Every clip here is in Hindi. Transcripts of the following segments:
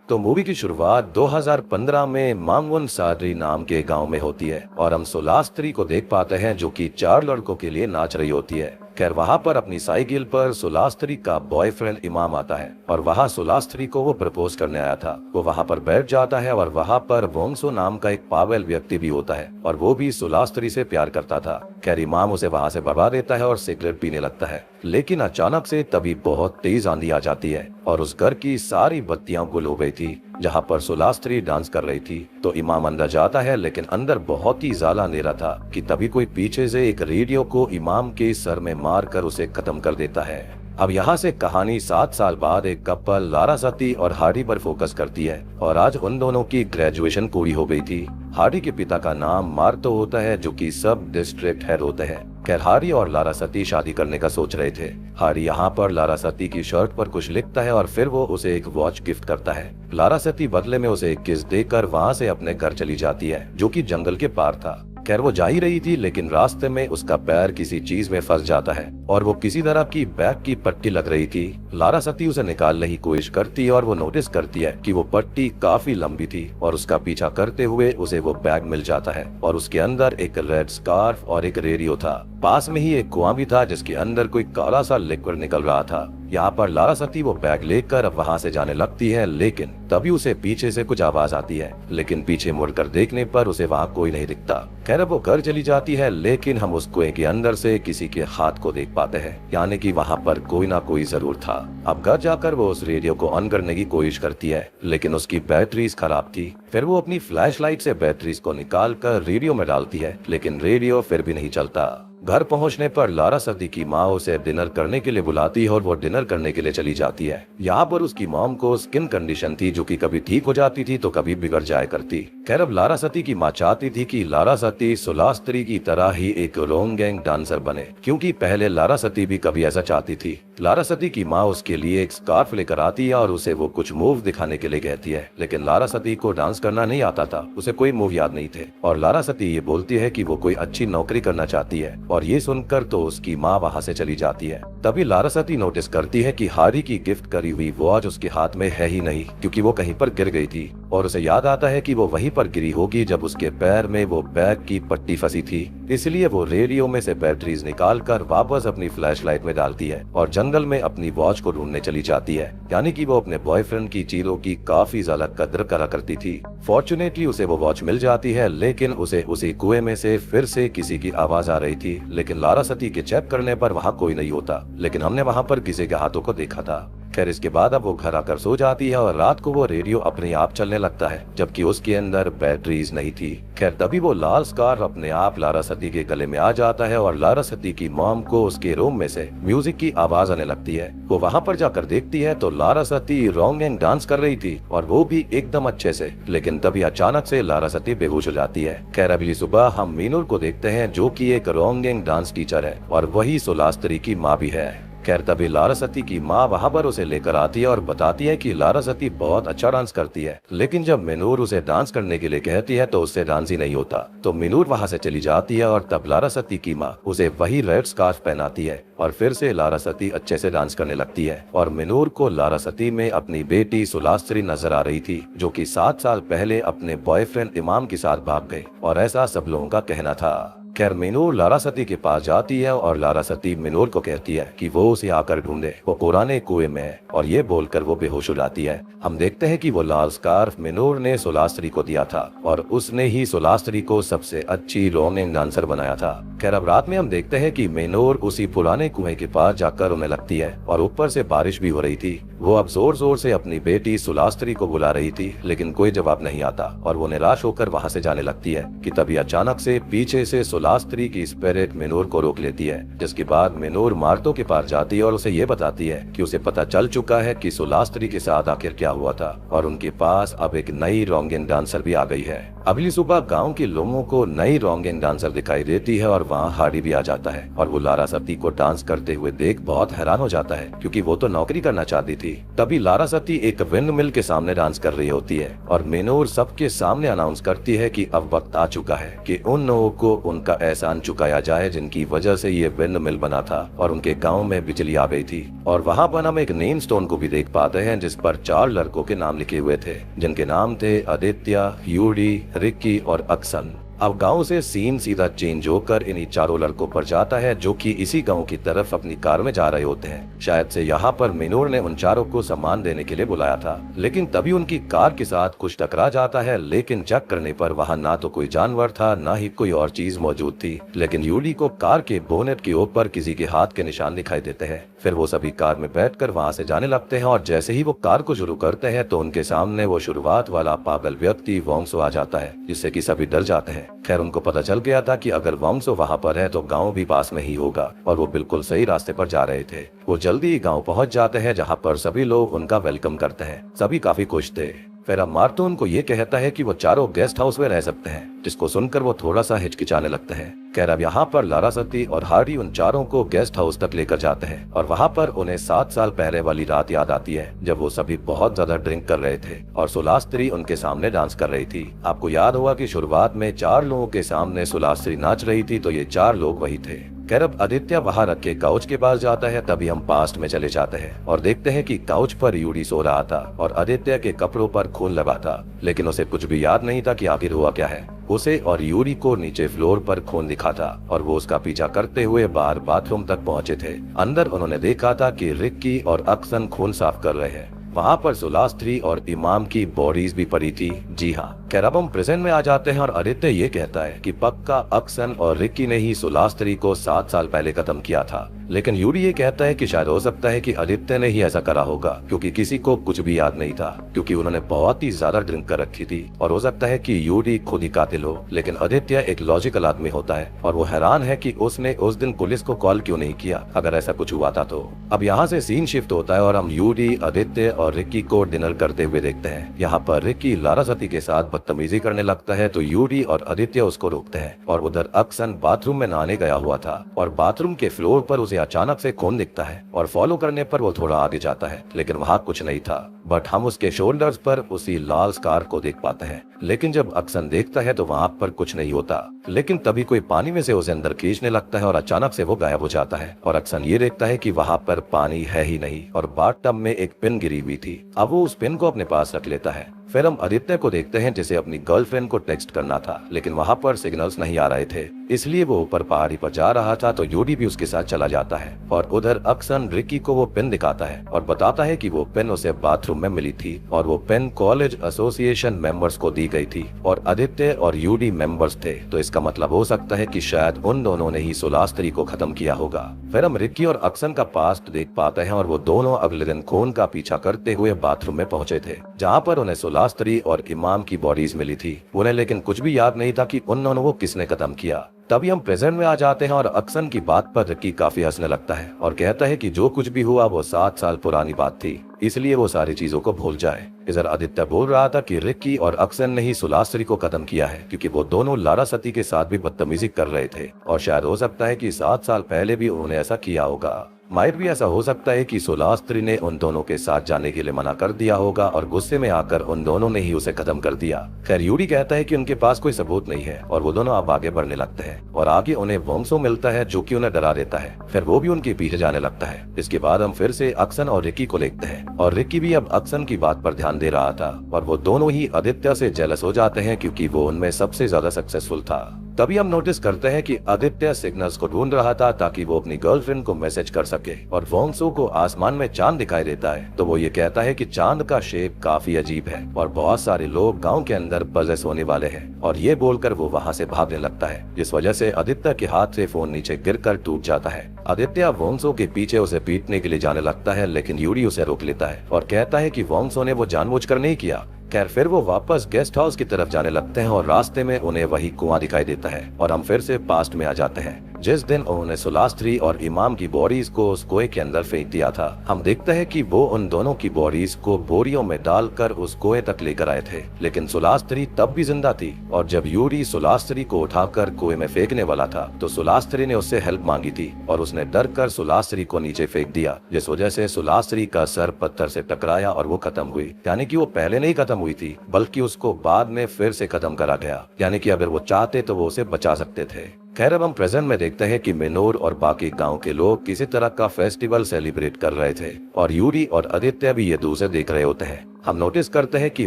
तो मूवी की शुरुआत 2015 में मांगवन सादरी नाम के गांव में होती है और हम सुलास्त्री को देख पाते हैं जो कि 4 लड़कों के लिए नाच रही होती है। खैर वहाँ पर अपनी साइकिल पर सुलास्त्री का बॉयफ्रेंड इमाम आता है और वहाँ सुलास्त्री को वो प्रपोज करने आया था। वो वहाँ पर बैठ जाता है और वहाँ पर वोंगसो नाम का एक पागल व्यक्ति भी होता है और वो भी सुलास्त्री से प्यार करता था। खैर इमाम उसे वहाँ से भगा देता है और सिगरेट पीने लगता है, लेकिन अचानक से तभी बहुत तेज आंधी आ जाती है और उस घर की सारी बत्तियां गुल हो गई थी जहाँ पर सुलास्त्री डांस कर रही थी। तो इमाम अंदर जाता है, लेकिन अंदर बहुत ही ज्यादा अंधेरा था कि तभी कोई पीछे से एक रेडियो को इमाम के सर में मारकर उसे खत्म कर देता है। अब यहाँ से कहानी 7 साल बाद एक कपल लारासती और हार्डी पर फोकस करती है और आज उन दोनों की ग्रेजुएशन पूरी हो गई थी। हार्डी के पिता का नाम मार्तो होता है जो कि सब डिस्ट्रिक्ट हेड होते हैं। खैर हार्डी और लारासती शादी करने का सोच रहे थे। हार्डी यहाँ पर लारासती की शर्ट पर कुछ लिखता है और फिर वो उसे एक वॉच गिफ्ट करता है। लारासती बदले में उसे एक किस देकर वहाँ से अपने घर चली जाती है जो कि जंगल के पार था। खैर वो जा ही रही थी, लेकिन रास्ते में उसका पैर किसी चीज में फंस जाता है और वो किसी तरह की बैग की पट्टी लग रही थी। लारासती उसे निकालने की कोशिश करती है और वो नोटिस करती है कि वो पट्टी काफी लंबी थी और उसका पीछा करते हुए उसे वो बैग मिल जाता है और उसके अंदर एक रेड स्कार्फ और एक रेडियो था। पास में ही एक कुआं भी था जिसके अंदर कोई काला सा लिक्विड निकल रहा था। यहाँ पर लारासती वो बैग लेकर वहाँ से जाने लगती है, लेकिन तभी उसे पीछे से कुछ आवाज आती है, लेकिन पीछे मुड़कर देखने पर उसे वहाँ कोई नहीं दिखता। खैर वो घर चली जाती है, लेकिन हम उस कुएं के अंदर से किसी के हाथ को देख पाते हैं, यानी कि वहाँ पर कोई ना कोई जरूर था। अब घर जाकर वो उस रेडियो को ऑन करने की कोशिश करती है, लेकिन उसकी बैटरीज खराब थी। फिर वो अपनी फ्लैशलाइट से बैटरीज को निकाल कर रेडियो में डालती है, लेकिन रेडियो फिर भी नहीं चलता। घर पहुंचने पर लारासती की माँ उसे डिनर करने के लिए बुलाती है और वो डिनर करने के लिए चली जाती है। यहाँ पर उसकी मॉम को स्किन कंडीशन थी जो कि कभी ठीक हो जाती थी तो कभी बिगड़ जाया करती। खैर अब लारासती की माँ चाहती थी कि लारासती सुलास्त्री की तरह ही एक रोंगेंग डांसर बने, क्योंकि पहले लारासती भी कभी ऐसा चाहती थी। लारासती की माँ उसके लिए एक स्कार्फ लेकर आती है और उसे वो कुछ मूव दिखाने के लिए कहती है, लेकिन लारासती को डांस करना नहीं आता था, उसे कोई मूव याद नहीं थे और लारासती ये बोलती है कि वो कोई अच्छी नौकरी करना चाहती है और ये सुनकर तो उसकी माँ वहाँ से चली जाती है। तभी लारासती नोटिस करती है कि हारी की गिफ्ट करी हुई वॉच उसके हाथ में है ही नहीं, क्योंकि वो कहीं पर गिर गई थी और उसे याद आता है कि वो वहीं पर गिरी होगी जब उसके पैर में वो बैग की पट्टी फंसी थी। इसलिए वो रेडियो में से बैटरीज निकाल कर वापस अपनी फ्लैशलाइट में डालती है और जंगल में अपनी वॉच को ढूंढने चली जाती है, यानी कि वो अपने बॉयफ्रेंड की चीजों की काफी ज्यादा कदर करा करती थी। फॉर्चुनेटली उसे वो वॉच मिल जाती है, लेकिन उसे उसी कुएं में से फिर से किसी की आवाज आ रही थी, लेकिन लारासती के चेक करने पर वहाँ कोई नहीं होता, लेकिन हमने वहाँ पर किसी के हाथों को देखा था। खैर इसके बाद अब वो घर आकर सो जाती है और रात को वो रेडियो अपने आप चलने लगता है, जबकि उसके अंदर बैटरीज नहीं थी। खैर तभी वो लाल स्कार्फ अपने आप लारासती के गले में आ जाता है और लारासती की मॉम को उसके रूम में से म्यूजिक की आवाज आने लगती है। वो वहाँ पर जाकर देखती है तो लारासती रोंगेंग डांस कर रही थी और वो भी एकदम अच्छे से, लेकिन तभी अचानक से लारासती बेहोश हो जाती है। खैर अगली सुबह हम मीनूर को देखते हैं जो कि एक रोंगेंग डांस टीचर है और वही सुलास्त्री की माँ भी है। खैर तभी लारासती की माँ वहाँ पर उसे लेकर आती है और बताती है कि लारासती बहुत अच्छा डांस करती है, लेकिन जब मिनूर उसे डांस करने के लिए कहती है तो उससे डांस ही नहीं होता। तो मिनूर वहाँ से चली जाती है और तब लारासती की माँ उसे वही रेड स्कार्फ पहनाती है और फिर से लारासती अच्छे से डांस करने लगती है और मिनूर को लारासती में अपनी बेटी सुलास्त्री नजर आ रही थी जो कि 7 साल पहले अपने बॉयफ्रेंड इमाम के साथ भाग गए और ऐसा सब लोगों का कहना था। खैर मिनूर लारासती के पास जाती है और लारासती मिनूर को कहती है कि वो उसे आकर ढूंढे, वो पुराने कुएं में है, और ये बोलकर वो बेहोश हो जाती है। हम देखते हैं कि वो लाल स्कार्फ मिनूर ने सुलास्त्री को दिया था और उसने ही सुलास्त्री को सबसे अच्छी रोंगेंग डांसर बनाया था। खैर अब रात में हम देखते हैं कि मिनूर उसी पुराने कुएं के पास जाकर रोने लगती है और ऊपर से बारिश भी हो रही थी। वो अब जोर जोर से अपनी बेटी सुलास्त्री को बुला रही थी, लेकिन कोई जवाब नहीं आता और वो निराश होकर वहाँ से जाने लगती है कि तभी अचानक से पीछे से सुलास्त्री की स्पिरिट मिनूर को रोक लेती है, जिसके बाद मिनूर मार्तो के पास जाती है और उसे ये बताती है कि उसे पता चल चुका है कि सुलास्त्री के साथ आखिर क्या हुआ था और उनके पास अब एक नई रोंगेंग डांसर भी आ गई है। अगली सुबह गांव के लोगों को नई रोंगेंग डांसर दिखाई देती है और वहाँ हार्डी भी आ जाता है और वो लारासती को डांस करते हुए देख बहुत हैरान हो जाता है, क्योंकि वो तो नौकरी करना चाहती थी। तभी लारासती एक विंड मिल के सामने डांस कर रही होती है और मिनूर सबके सामने अनाउंस करती है कि अब वक्त आ चुका है कि उन लोगों को उनका का एहसान चुकाया जाए जिनकी वजह से ये विंड मिल बना था और उनके गांव में बिजली आ गई थी। और वहां पर हम एक नेम स्टोन को भी देख पाते हैं जिस पर 4 लड़कों के नाम लिखे हुए थे जिनके नाम थे आदित्य, यूडी, रिक्की और अक्सन। अब गांव से सीन सीधा चेंज होकर इन्हीं चारों लड़कों पर जाता है जो कि इसी गांव की तरफ अपनी कार में जा रहे होते हैं। शायद से यहाँ पर मिनोर ने उन चारों को सम्मान देने के लिए बुलाया था, लेकिन तभी उनकी कार के साथ कुछ टकरा जाता है। लेकिन चेक करने पर वहाँ ना तो कोई जानवर था ना ही कोई और चीज मौजूद थी, लेकिन यूडी को कार के बोनेट के ऊपर किसी के हाथ के निशान दिखाई देते हैं। फिर वो सभी कार में बैठकर वहाँ से जाने लगते हैं और जैसे ही वो कार को शुरू करते हैं तो उनके सामने वो शुरुआत वाला पागल व्यक्ति वोंगसो आ जाता है, जिससे कि सभी डर जाते हैं। खैर उनको पता चल गया था कि अगर वोंगसो वहाँ पर है तो गांव भी पास में ही होगा और वो बिल्कुल सही रास्ते पर जा रहे थे। वो जल्दी ही गांव पहुंच जाते हैं जहाँ पर सभी लोग उनका वेलकम करते हैं। सभी काफी खुश थे। फिर अब मार्तो उनको ये कहता है कि वो चारों गेस्ट हाउस में रह सकते हैं, जिसको सुनकर वो थोड़ा सा हिचकिचाने लगते हैं। खैर अब यहाँ पर लारासती और हार्डी उन चारों को गेस्ट हाउस तक लेकर जाते हैं और वहाँ पर उन्हें 7 साल पहले वाली रात याद आती है जब वो सभी बहुत ज्यादा ड्रिंक कर रहे थे और सुलास्त्री उनके सामने डांस कर रही थी। आपको याद होगा कि शुरुआत में 4 लोगों के सामने सुलास्त्री नाच रही थी, तो ये 4 लोग वही थे। खैर अब आदित्य वहाँ रखे काउच के पास जाता है। तभी हम पास्ट में चले जाते हैं और देखते हैं कि काउच पर यूडी सो रहा था और आदित्य के कपड़ों पर खून लगा था, लेकिन उसे कुछ भी याद नहीं था कि आखिर हुआ क्या है। उसे और यूडी को नीचे फ्लोर पर खून दिखा था और वो उसका पीछा करते हुए बाहर बाथरूम तक पहुंचे थे। अंदर उन्होंने देखा था कि रिक्की और अक्सन खून साफ कर रहे हैं। वहाँ पर सुलास्त्री और इमाम की बॉडीज भी पड़ी थी। जी हाँ। खैर अब हम प्रेजेंट में आ जाते हैं और आदित्य ये कहता है कि पक्का अक्सन और रिक्की ने ही सुलास्त्री को 7 साल पहले खत्म किया था, लेकिन यूडी ये कहता है कि शायद हो सकता है कि आदित्य ने ही ऐसा करा होगा क्योंकि किसी को कुछ भी याद नहीं था, क्योंकि उन्होंने बहुत ही ज्यादा ड्रिंक कर रखी थी। और हो सकता है कि यूडी खुद ही कातिल हो, लेकिन आदित्य एक लॉजिकल आदमी होता है और वो हैरान है कि उसने उस दिन पुलिस को कॉल क्यों नहीं किया अगर ऐसा कुछ हुआ था तो। अब यहाँ से सीन शिफ्ट होता है और हम यूडी, आदित्य और रिक्की को डिनर करते हुए देखते हैं। यहाँ पर रिक्की लारासती के साथ बदतमीजी करने लगता है तो यूडी और आदित्य उसको रोकते हैं और उधर अक्सन बाथरूम में नहाने गया हुआ था और बाथरूम के फ्लोर पर उसे अचानक से खून दिखता है और फॉलो करने पर वो थोड़ा आगे जाता है, लेकिन वहाँ कुछ नहीं था। बट हम उसके शोल्डर्स पर उसी लाल स्कार को देख पाते हैं, लेकिन जब अक्सन देखता है तो वहाँ पर कुछ नहीं होता। लेकिन तभी कोई पानी में से उसे अंदर खींचने लगता है और अचानक से वो गायब हो जाता है और अक्सन ये देखता है कि वहाँ पर पानी है ही नहीं और बाथटब में एक पिन गिरी हुई थी। अब वो उस पिन को अपने पास रख लेता है। फिर हम आदित्य को देखते हैं जिसे अपनी गर्लफ्रेंड को टेक्स्ट करना था, लेकिन वहाँ पर सिग्नल्स नहीं आ रहे थे, इसलिए वो ऊपर पहाड़ी पर जा रहा था। तो यूडी भी उसके साथ चला जाता है और उधर अक्सन रिक्की को वो पेन दिखाता है और बताता है कि वो पेन उसे बाथरूम में मिली थी और वो पेन कॉलेज एसोसिएशन मेंबर्स को दी गई थी और आदित्य और यूडी मेंबर्स थे, तो इसका मतलब हो सकता है कि शायद उन दोनों ने ही सुलास्त्री को खत्म किया होगा। फिर हम रिक्की और अक्सन का पास्ट देख पाते हैं और वो दोनों अगले दिन खून का पीछा करते हुए बाथरूम में पहुंचे थे जहाँ पर उन्हें सुलास्त्री और इमाम की बॉडीज मिली थी। उन्हें लेकिन कुछ भी याद नहीं था कि उन दोनों को किसने खत्म किया। तभी हम प्रेजेंट में आ जाते हैं और अक्सन की बात पर रिक्की काफी हंसने लगता है और कहता है कि जो कुछ भी हुआ वो 7 साल पुरानी बात थी, इसलिए वो सारी चीजों को भूल जाए। इधर आदित्य बोल रहा था कि रिक्की और अक्सन ने ही सुलास्त्री को खत्म किया है क्योंकि वो दोनों लारासती के साथ भी बदतमीजी कर रहे थे और शायद हो सकता है कि 7 साल पहले भी उन्होंने ऐसा किया होगा। माइट भी ऐसा हो सकता है कि सुलास्त्री ने उन दोनों के साथ जाने के लिए मना कर दिया होगा और गुस्से में आकर उन दोनों ने ही उसे खत्म कर दिया। खैर यूडी कहता है कि उनके पास कोई सबूत नहीं है और वो दोनों अब आगे बढ़ने लगते हैं और आगे उन्हें वोंगसो मिलता है जो कि उन्हें डरा देता है। फिर वो भी उनके पीछे जाने लगता है। इसके बाद हम फिर से अक्सन और रिक्की को देखते हैं और रिक्की भी अब अक्सन की बात पर ध्यान दे रहा था और वो दोनों ही आदित्य से जेलस हो जाते हैं क्योंकि वो उनमें सबसे ज्यादा सक्सेसफुल था। तभी हम नोटिस करते हैं कि आदित्य सिग्नल्स को ढूंढ रहा था ताकि वो अपनी गर्लफ्रेंड को मैसेज कर सके और वोंगसो को आसमान में चांद दिखाई देता है तो वो ये कहता है कि चांद का शेप काफी अजीब है और बहुत सारे लोग गांव के अंदर पजेस होने वाले हैं और ये बोलकर वो वहां से भागने लगता है, जिस वजह से आदित्य के हाथ से फोन नीचे गिरकर टूट जाता है। आदित्य वोंगसो के पीछे उसे पीटने के लिए जाने लगता है, लेकिन यूडी उसे रोक लेता है और कहता है कि वोंगसो ने वो जानबूझकर नहीं किया। खैर फिर वो वापस गेस्ट हाउस की तरफ जाने लगते हैं और रास्ते में उन्हें वही कुआं दिखाई देता है और हम फिर से पास्ट में आ जाते हैं जिस दिन उन्होंने सुलास्त्री और इमाम की बॉडीज को उस कुएं के अंदर फेंक दिया था। हम देखते हैं कि वो उन दोनों की बॉडीज को बोरियों में डालकर उस कुएं तक लेकर आए थे, लेकिन सुलास्त्री तब भी जिंदा थी और जब यूडी सुलास्त्री को उठाकर कुएं में फेंकने वाला था तो सुलास्त्री ने उससे हेल्प मांगी थी और उसने डर कर सुलास्त्री को नीचे फेंक दिया, जिस वजह से सुलास्त्री का सर पत्थर से टकराया और वो खत्म हुई। यानी कि वो पहले नहीं खत्म हुई थी बल्कि उसको बाद में फिर से खत्म करा गया, यानी कि अगर वो चाहते तो वो उसे बचा सकते थे। खैर अब हम प्रेजेंट में देखते हैं कि मेनोर और बाकी गांव के लोग किसी तरह का फेस्टिवल सेलिब्रेट कर रहे थे और यूरी और आदित्य भी ये दूसरे देख रहे होते हैं। हम नोटिस करते हैं कि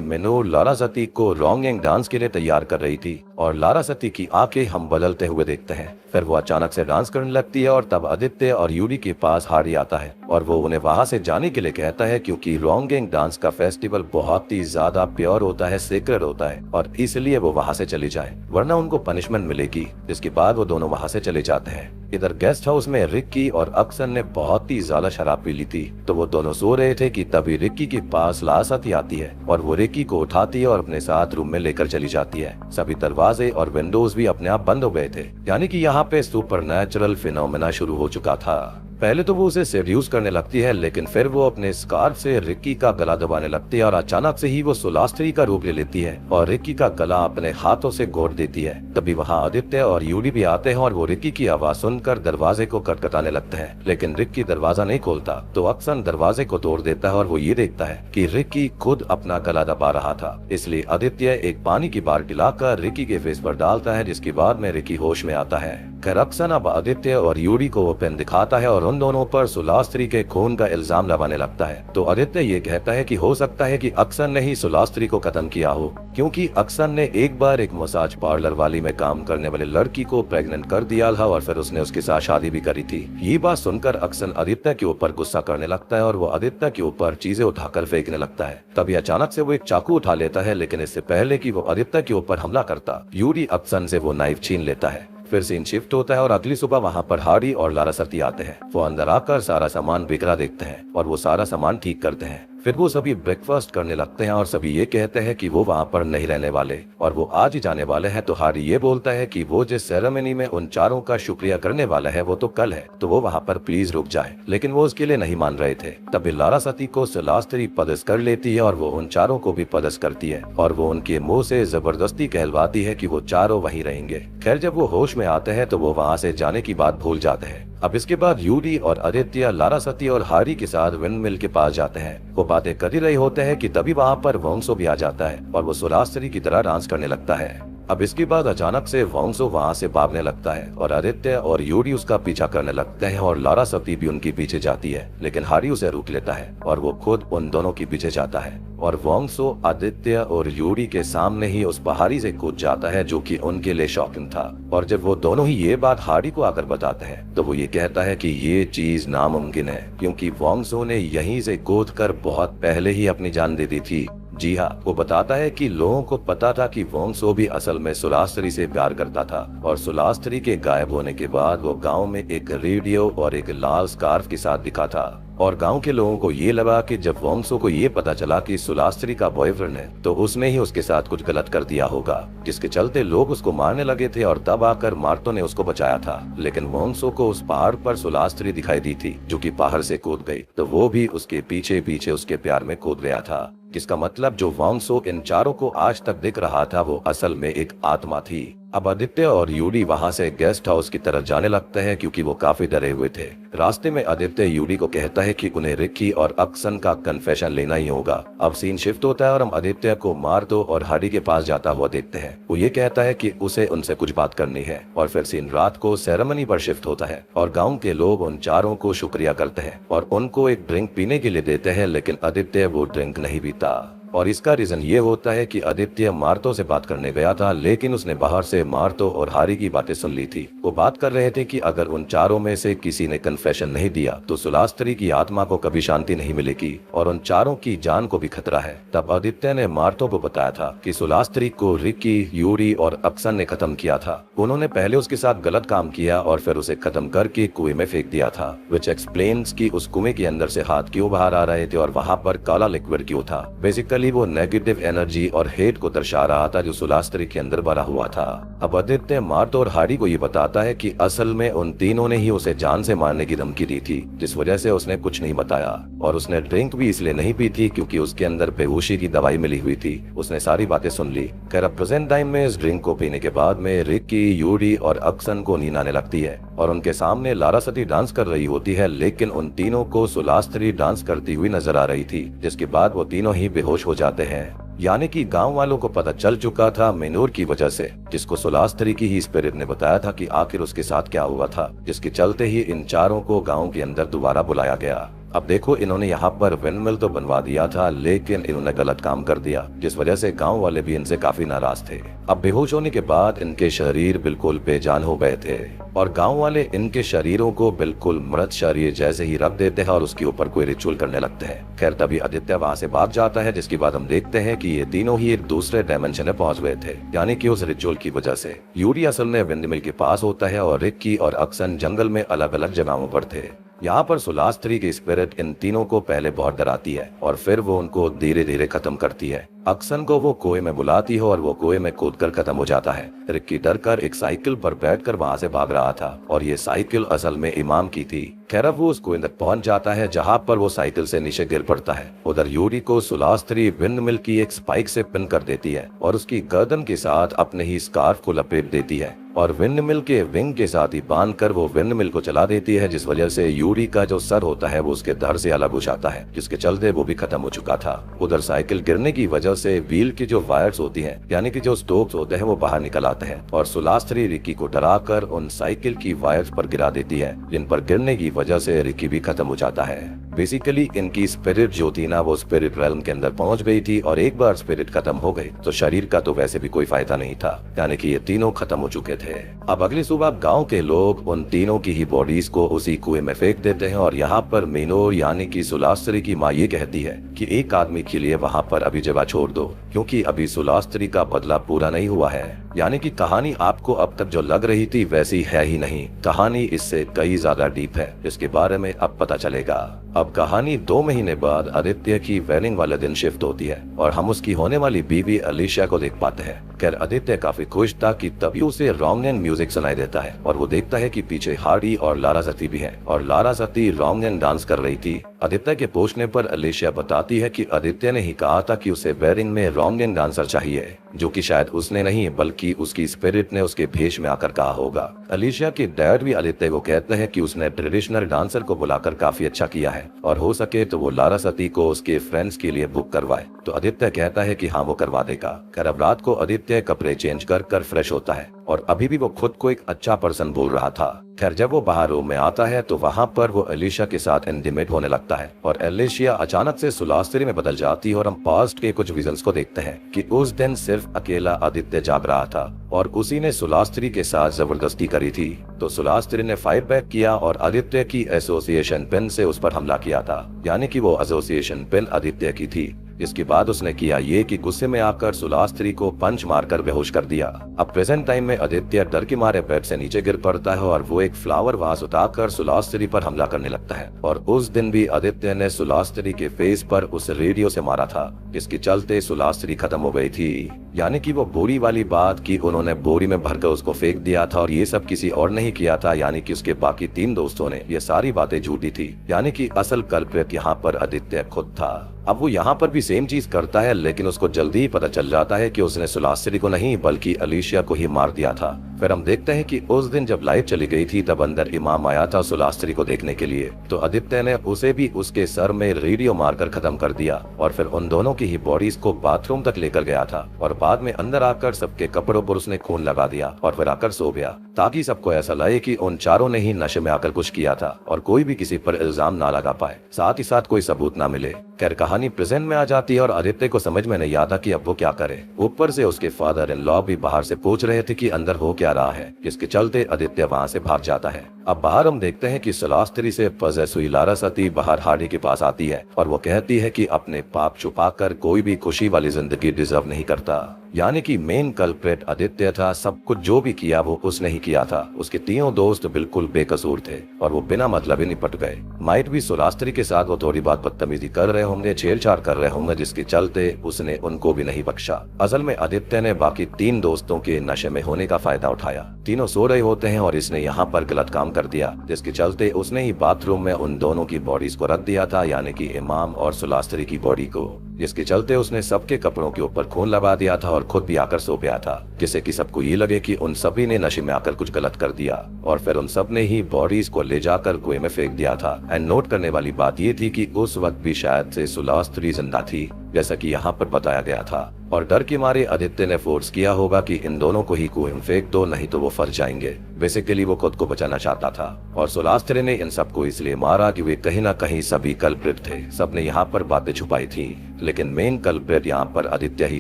मेनोर लारासती को रोंगेंग डांस के लिए तैयार कर रही थी और लारासती की आंखें हम बदलते हुए देखते हैं। फिर वो अचानक से डांस करने लगती है और तब आदित्य और यूरी के पास हारी आता है और वो उन्हें वहां से जाने के लिए कहता है क्योंकि रोंगेंग डांस का फेस्टिवल बहुत ही ज्यादा प्योर होता है, सेक्रेड होता है और इसलिए वो वहां से चली जाए वरना उनको पनिशमेंट मिलेगी। जिसके बाद वो दोनों वहां से चले जाते हैं। इधर गेस्ट हाउस में रिक्की और अक्सन ने बहुत ही ज्यादा शराब पी ली थी तो वो दोनों सो रहे थे कि तभी रिक्की के पास लारासती आती है और वो रिक्की को उठाती है और अपने साथ रूम में लेकर चली जाती है। सभी दरवाजे और विंडोज भी अपने आप बंद हो गए थे, यानी कि यहाँ पे सुपरनैचुरल फिनोमेना शुरू हो चुका था। पहले तो वो उसे सेड्यूस करने लगती है लेकिन फिर वो अपने स्कार्फ से रिक्की का गला दबाने लगती है और अचानक से ही वो सोलास्त्री का रूप ले लेती है और रिक्की का गला अपने हाथों से घोट देती है। तभी वहाँ आदित्य और यूरी भी आते हैं और वो रिक्की की आवाज सुनकर दरवाजे को खटखटाने लगते हैं लेकिन रिक्की दरवाजा नहीं खोलता तो अक्सन दरवाजे को तोड़ देता है और वो ये देखता है कि रिक्की खुद अपना गला दबा रहा था। इसलिए आदित्य एक पानी की बाल्टी लाकर रिक्की के फेस पर डालता है जिसके बाद में रिक्की होश में आता है। खैर अक्सन अब आदित्य और यूरी को वो पेन दिखाता है और उन दोनों पर सुलास्त्री के खून का इल्जाम लगाने लगता है तो आदित्य ये कहता है कि हो सकता है कि अक्सन ने ही सुलास्त्री को खत्म किया हो क्योंकि अक्सन ने एक बार एक मसाज पार्लर वाली में काम करने वाले लड़की को प्रेग्नेंट कर दिया था और फिर उसने उसके साथ शादी भी करी थी। ये बात सुनकर अक्सन आदित्य के ऊपर गुस्सा करने लगता है और वो आदित्य के ऊपर चीजें उठाकर फेंकने लगता है। तभी अचानक से वो एक चाकू उठा लेता है लेकिन इससे पहले कि वो आदित्य के ऊपर हमला करता यूरी अक्सन से वो नाइफ छीन लेता है। फिर सीन शिफ्ट होता है और अगली सुबह वहाँ पर हारी और लारासती आते हैं। वो अंदर आकर सारा सामान बिखरा देखते हैं और वो सारा सामान ठीक करते हैं। फिर वो सभी ब्रेकफास्ट करने लगते हैं और सभी ये कहते हैं कि वो वहाँ पर नहीं रहने वाले और वो आज ही जाने वाले हैं। तो हारी ये बोलता है कि वो जिस सेरेमनी में उन चारों का शुक्रिया करने वाला है वो तो कल है तो वो वहाँ पर प्लीज रुक जाए, लेकिन वो उसके लिए नहीं मान रहे थे। तभी लारासती को सुलास्त्री पदस्थ कर लेती है और वो उन चारों को भी पदस्थ करती है और वो उनके मुंह से जबरदस्ती कहलवाती है कि वो चारों वहीं रहेंगे। खैर जब वो होश में आते हैं तो वो वहाँ से जाने की बात भूल जाते हैं। अब इसके बाद यूरी और आदित्य लारासती और हारी के साथ विंडमिल के पास जाते हैं। वो बातें कर ही रहे होते हैं कि तभी वहाँ पर वोंगसो भी आ जाता है और वो सुलास्त्री की तरह डांस करने लगता है। अब इसके बाद अचानक से वोंगसो वहाँ से भागने लगता है और आदित्य और यूरी उसका पीछा करने लगते हैं और लारासती भी उनके पीछे जाती है लेकिन हारी उसे रोक लेता है और वो खुद उन दोनों के पीछे जाता है और वोंगसो आदित्य और यूरी के सामने ही उस पहाड़ी से कूद जाता है जो कि उनके लिए शॉकिंग था। और जब वो दोनों ही ये बात हारी को आकर बताते हैं तो वो ये कहता है कि ये चीज नामुमकिन है क्योंकि वोंगसो ने यहीं से कूद कर बहुत पहले ही अपनी जान दे दी थी। जी हाँ, वो बताता है कि लोगों को पता था कि वोंगसो भी असल में सुलास्त्री से प्यार करता था और सुलास्त्री के गायब होने के बाद वो गांव में एक रेडियो और एक लाल स्कार्फ के साथ दिखा था और गांव के लोगों को ये लगा कि जब वोंगसो को ये पता चला कि सुलास्त्री का बॉयफ्रेंड है तो उसने ही उसके साथ कुछ गलत कर दिया होगा, जिसके चलते लोग उसको मारने लगे थे और तब आकर मार्तो ने उसको बचाया था। लेकिन वोंगसो को उस पहाड़ पर सुलास्त्री दिखाई दी थी जो कि पहाड़ से कूद गई तो वो भी उसके पीछे पीछे उसके प्यार में कूद गया था, जिसका मतलब जो वोंगसो इन चारों को आज तक दिख रहा था वो असल में एक आत्मा थी। अब आदित्य और यूरी वहाँ से गेस्ट हाउस की तरफ जाने लगते हैं क्योंकि वो काफी डरे हुए थे। रास्ते में आदित्य यूरी को कहता है कि उन्हें रिक्की और अक्सन का कन्फेशन लेना ही होगा। अब सीन शिफ्ट होता है और हम आदित्य को मार्तो और हारी के पास जाता हुआ देखते हैं। वो ये कहता है कि उसे उनसे कुछ बात करनी है और फिर सीन रात को सेरेमनी पर शिफ्ट होता है और गाँव के लोग उन चारों को शुक्रिया करते हैं और उनको एक ड्रिंक पीने के लिए देते हैं लेकिन आदित्य वो ड्रिंक नहीं पीता और इसका रीजन ये होता है कि आदित्य मार्तो से बात करने गया था लेकिन उसने बाहर से मार्तो और हारी की बातें सुन ली थी। वो बात कर रहे थे कि अगर उन चारों में से किसी ने कन्फेशन नहीं दिया तो सुलास्त्री की आत्मा को कभी शांति नहीं मिलेगी और उन चारों की जान को भी खतरा है। तब आदित्य ने मार्तो को बताया था कि सुलास्त्री को रिक्की, यूरी और अक्सन ने खत्म किया था। उन्होंने पहले उसके साथ गलत काम किया और फिर उसे खत्म करके कुएं में फेंक दिया था, विच एक्सप्लेन्स कि उस कुएं के अंदर से हाथ क्यों बाहर आ रहे थे और वहाँ पर काला लिक्विड क्यों था। बेसिकली वो नेगेटिव एनर्जी और हेट को दर्शा रहा था जो सुलास्त्री के अंदर भरा हुआ था। अब आदित्य मार्तो और हारी को ये बताता है कि असल में उन तीनों ने ही उसे जान से मारने की धमकी दी थी, जिस वजह से उसने कुछ नहीं बताया और उसने ड्रिंक भी इसलिए नहीं पी थी क्योंकि उसके अंदर बेहोशी की दवाई मिली हुई थी। उसने सारी बातें सुन ली। खैर अब प्रेजेंट टाइम में इस ड्रिंक को पीने के बाद में रिक्की, यूरी और अक्सन को नींद आने लगती है और उनके सामने लारासती डांस कर रही होती है लेकिन उन तीनों को सुलास्त्री डांस करती हुई नजर आ रही थी, जिसके बाद वो तीनों ही बेहोश हो जाते हैं। यानी कि गांव वालों को पता चल चुका था मेनूर की वजह से, जिसको सुलास्त्री की ही स्पिरिट ने बताया था कि आखिर उसके साथ क्या हुआ था, जिसके चलते ही इन चारों को गांव के अंदर दोबारा बुलाया गया। अब देखो, इन्होंने यहाँ पर विंडमिल तो बनवा दिया था, लेकिन इन्होंने गलत काम कर दिया, जिस वजह से गांव वाले भी इनसे काफी नाराज थे। अब बेहोश होने के बाद इनके शरीर बिल्कुल बेजान हो गए थे और गांव वाले इनके शरीरों को बिल्कुल मृत शरीर जैसे ही रख देते हैं और उसके ऊपर कोई रिचुअल करने लगते हैं। खैर, तभी आदित्य वहाँ से भाग जाता है, जिसके बाद हम देखते हैं कि ये तीनों ही एक दूसरे डायमेंशन में पहुंच गए थे, यानी कि उस रिचुअल की वजह से। यूरी असल में विंडमिल के पास होता है और रिक्की और अक्सन जंगल में अलग अलग जगहों पर थे। यहाँ पर सुलास्त्री की स्पिरिट इन तीनों को पहले बहुत डराती है और फिर वो उनको धीरे धीरे खत्म करती है। अक्सन को वो कुएं में बुलाती है और वो कुएं में कूदकर खत्म हो जाता है। रिक्की डरकर एक साइकिल पर बैठकर वहाँ से भाग रहा था और ये साइकिल असल में इमाम की थी। खैर, अब वो उस कुएं तक पहुंच जाता है जहाँ पर वो साइकिल से नीचे गिर पड़ता है। उधर यूरी को सुलास्त्री विंडमिल की एक स्पाइक से पिन कर देती है और उसकी गर्दन के साथ अपने ही स्कार्फ को लपेट देती है और विंडमिल के विंग के साथ ही बांधकर वो विंडमिल को चला देती है, जिस वजह से यूरी का जो सर होता है वो उसके धड़ से अलग हो जाता है, जिसके चलते वो भी खत्म हो चुका था। उधर साइकिल गिरने की वजह से व्हील की जो वायर्स होती हैं, यानी कि जो स्टोक्स होते हैं, वो बाहर निकल आते हैं और सुलास्त्री रिक्की को डराकर उन साइकिल की वायर्स पर गिरा देती है, जिन पर गिरने की वजह से रिक्की भी खत्म हो जाता है। बेसिकली इनकी स्पिरिट जो थी ना, वो स्पिरिट रेल्म के अंदर पहुंच गई थी और एक बार स्पिरिट खत्म हो गई तो शरीर का तो वैसे भी कोई फायदा नहीं था, यानी कि ये तीनों खत्म हो चुके थे। अब अगली सुबह गांव के लोग उन तीनों की ही बॉडीज को उसी कुएं में फेंक देते हैं और यहाँ पर मेनोर यानी कि सुलास्त्री की माँ ये कहती है कि एक आदमी के लिए वहाँ पर अभी जगह छोड़ दो, क्योंकि अभी सुलास्त्री का बदला पूरा नहीं हुआ है। यानी कि कहानी आपको अब तक जो लग रही थी वैसी है ही नहीं, कहानी इससे कई ज्यादा डीप है, जिसके बारे में अब पता चलेगा। अब कहानी 2 महीने बाद आदित्य की वेडिंग वाले दिन शिफ्ट होती है और हम उसकी होने वाली बीवी अलीशा को देख पाते हैं। खैर, आदित्य काफी खुश था कि तभी उसे रोंगन म्यूजिक सुनाई देता है और वो देखता है कि पीछे हार्डी और लारा सती भी हैं और लारा सती रोंगन डांस कर रही थी। आदित्य के पूछने पर अलीशा बताती है कि आदित्य ने ही कहा था कि उसे वेडिंग में रोंगन डांसर चाहिए, जो कि शायद उसने नहीं बल्कि उसकी स्पिरिट ने उसके भेष में आकर कहा होगा। अलीशा के डैड भी आदित्य को कहते हैं कि उसने ट्रेडिशनल डांसर को बुलाकर काफी अच्छा किया है और हो सके तो वो लारा सती को उसके फ्रेंड्स के लिए बुक करवाए। तो आदित्य कहता है कि हाँ, वो करवा देगा। खैर, अब रात को आदित्य कपड़े चेंज कर फ्रेश होता है और अभी भी वो खुद को एक अच्छा पर्सन बोल रहा था। खैर, जब वो बाहर रूम में आता है तो वहाँ पर वो अलीशा के साथ इंटीमेट होने लगता है और अलीशा अचानक से सुलास्त्री में बदल जाती है और हम पास्ट के कुछ विजन्स को देखते हैं कि उस दिन सिर्फ अकेला आदित्य जाग रहा था और उसी ने सुलास्त्री के साथ जबरदस्ती करी थी। तो सुलास्त्री ने फाइट बैक किया और आदित्य की एसोसिएशन पिन से उस पर हमला किया था, यानी कि वो एसोसिएशन पिन आदित्य की थी। इसके बाद उसने किया ये कि गुस्से में आकर सुलास्त्री को पंच मारकर बेहोश कर दिया। अब प्रेजेंट टाइम में आदित्य डर के मारे बेड से नीचे गिर पड़ता है और वो एक फ्लावर वास उठाकर सुलास्त्री पर हमला करने लगता है और उस दिन भी आदित्य ने सुलास्त्री के फेस पर उस रेडियो से मारा था, जिसके चलते सुलास्त्री खत्म हो गई थी। यानी कि वो बोरी वाली बात की उन्होंने बोरी में भरकर उसको फेंक दिया था और ये सब किसी और ने ही किया था, यानी कि उसके बाकी 3 दोस्तों ने। ये सारी बातें झूठी थी, यानी कि असल कल्प्रिट यहाँ पर आदित्य खुद था। अब वो यहाँ पर भी सेम चीज करता है, लेकिन उसको जल्दी ही पता चल जाता है कि उसने सुलास्त्री को नहीं बल्कि अलीशा को ही मार दिया था। फिर हम देखते हैं कि उस दिन जब लाइट चली गई थी तब अंदर इमाम आया था सुलास्त्री को देखने के लिए। तो आदित्य ने उसे भी उसके सर में रेडियो मारकर खत्म कर दिया और फिर उन दोनों की ही बॉडीज को बाथरूम तक लेकर गया था और बाद में अंदर आकर सबके कपड़ों पर उसने खून लगा दिया और फिर आकर सो गया, ताकि सबको ऐसा लगे कि उन चारों ने ही नशे में आकर कुछ किया था और कोई भी किसी पर इल्जाम ना लगा पाए, साथ ही साथ कोई सबूत ना मिले। खैर, कहानी प्रेजेंट में आ जाती है और आदित्य को समझ में नहीं आता कि अब वो क्या करे। ऊपर से उसके फादर इन लॉ भी बाहर से पूछ रहे थे कि अंदर हो क्या रहा है, जिसके चलते आदित्य वहाँ से भाग जाता है। अब बाहर हम देखते हैं कि सुलास्त्री से पजेस हुई लारा सती बाहर हार्डी के पास आती है और वो कहती है कि अपने पाप छुपाकर कोई भी खुशी वाली जिंदगी डिजर्व नहीं करता। यानी कि मेन कल्प्रिट आदित्य था, सब कुछ जो भी किया वो उसने ही किया था। उसके तीनों दोस्त बिल्कुल बेकसूर थे और वो बिना मतलब ही निपट गए। माइट भी सुलास्त्री के साथ वो थोड़ी बात बदतमीजी कर रहे होंगे, छेड़छाड़ कर रहे होंगे, जिसके चलते उसने उनको भी नहीं बख्शा। असल में आदित्य ने बाकी 3 दोस्तों के नशे में होने का फायदा उठाया। तीनों सो रहे होते हैं और इसने यहाँ पर गलत काम कर दिया, जिसके चलते उसने ही बाथरूम में उन दोनों की बॉडीज को रख दिया था, यानी कि इमाम और सुलास्त्री की बॉडी को, जिसके चलते उसने सबके कपड़ों के ऊपर खून लगा दिया था और और खुद भी आकर सो गया था, जिससे कि सबको ये लगे कि उन सभी ने नशे में आकर कुछ गलत कर दिया और फिर उन सब ने ही बॉडीज को ले जाकर कुएं में फेंक दिया था। एंड नोट करने वाली बात ये थी कि उस वक्त भी शायद से सुलास्त्री जिंदा थी, जैसा कि यहाँ पर बताया गया था, और डर के मारे आदित्य ने फोर्स किया होगा कि इन दोनों को ही कुएं में फेंक दो, नहीं तो वो फंस जाएंगे। बेसिकली वो खुद को बचाना चाहता था और सुलास्त्री ने इन सबको इसलिए मारा कि वे कहीं ना कहीं सभी कल्प्रिट थे। सबने यहाँ पर बातें छुपाई थी, लेकिन मेन कल्प्रिट यहाँ पर आदित्य ही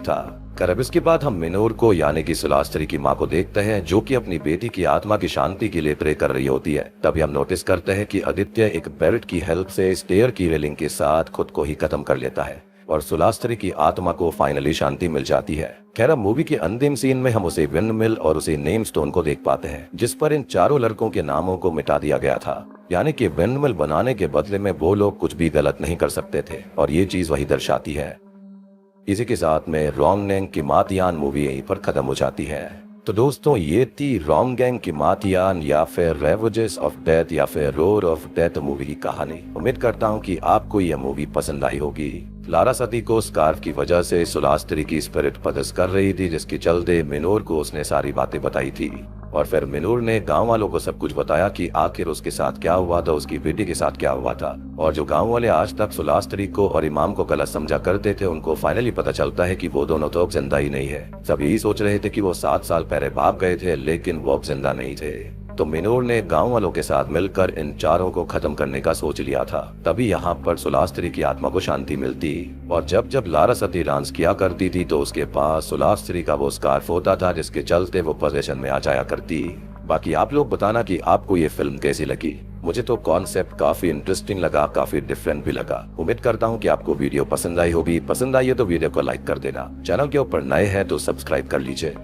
था। अब इसके बाद हम मिनोर को यानी कि सुलास्त्री की माँ को देखते हैं, जो कि अपनी बेटी की आत्मा की शांति के लिए प्रे कर रही होती है। तभी हम नोटिस करते हैं कि आदित्य एक बेल्ट की हेल्प से स्टेयर की रेलिंग के साथ खुद को ही खत्म कर लेता है और सुलास्त्री की आत्मा को फाइनली शांति मिल जाती है। खैर, मूवी के अंतिम सीन में हम उसे विंडमिल और उसे नेम स्टोन को देख पाते हैं, जिस पर इन चारों लड़कों के नामों को मिटा दिया गया था। यानी कि विंडमिल बनाने के बदले में वो लोग कुछ भी गलत नहीं कर सकते थे, और ये चीज वही दर्शाती है। इसी के साथ में रोंग गैंग की मातियान मूवी यहीं पर खत्म हो जाती है। तो दोस्तों, ये थी रोंग गैंग की मातियान या फिर रेवेजेस ऑफ डेथ या फिर रोर ऑफ डेथ मूवी की कहानी। उम्मीद करता हूँ कि आपको यह मूवी पसंद आई होगी। लारा सती को स्कार्फ की वजह से सुलास्त्री की स्पिरिट पदस कर रही थी, जिसके चलते मिनोर को उसने सारी बातें बताई थी और फिर मिनोर ने गांव वालों को सब कुछ बताया कि आखिर उसके साथ क्या हुआ था, उसकी बेटी के साथ क्या हुआ था। और जो गांव वाले आज तक सुलास्त्री को और इमाम को गलत समझा करते थे, उनको फाइनली पता चलता है कि वो दोनों तो अब जिंदा ही नहीं है। सब यही सोच रहे थे कि वो 7 साल पहले भाग गए थे, लेकिन वो अब जिंदा नहीं थे। तो मिनोर ने गांव वालों के साथ मिलकर इन चारों को खत्म करने का सोच लिया था। तभी यहाँ पर सुलास्त्री की आत्मा को शांति मिलती और जब जब लारा सती डांस किया करती थी तो उसके पास सुलास्त्री का वो स्कार्फ होता था, जिसके चलते वो पोजीशन में आ जाया करती। बाकी आप लोग बताना कि आपको ये फिल्म कैसी लगी। मुझे तो कॉन्सेप्ट काफी इंटरेस्टिंग लगा, काफी डिफरेंट भी लगा। उम्मीद करता हूँ कि आपको वीडियो पसंद आई होगी। पसंद आई है तो वीडियो को लाइक कर देना। चैनल के ऊपर नए हैं तो सब्सक्राइब कर लीजिए।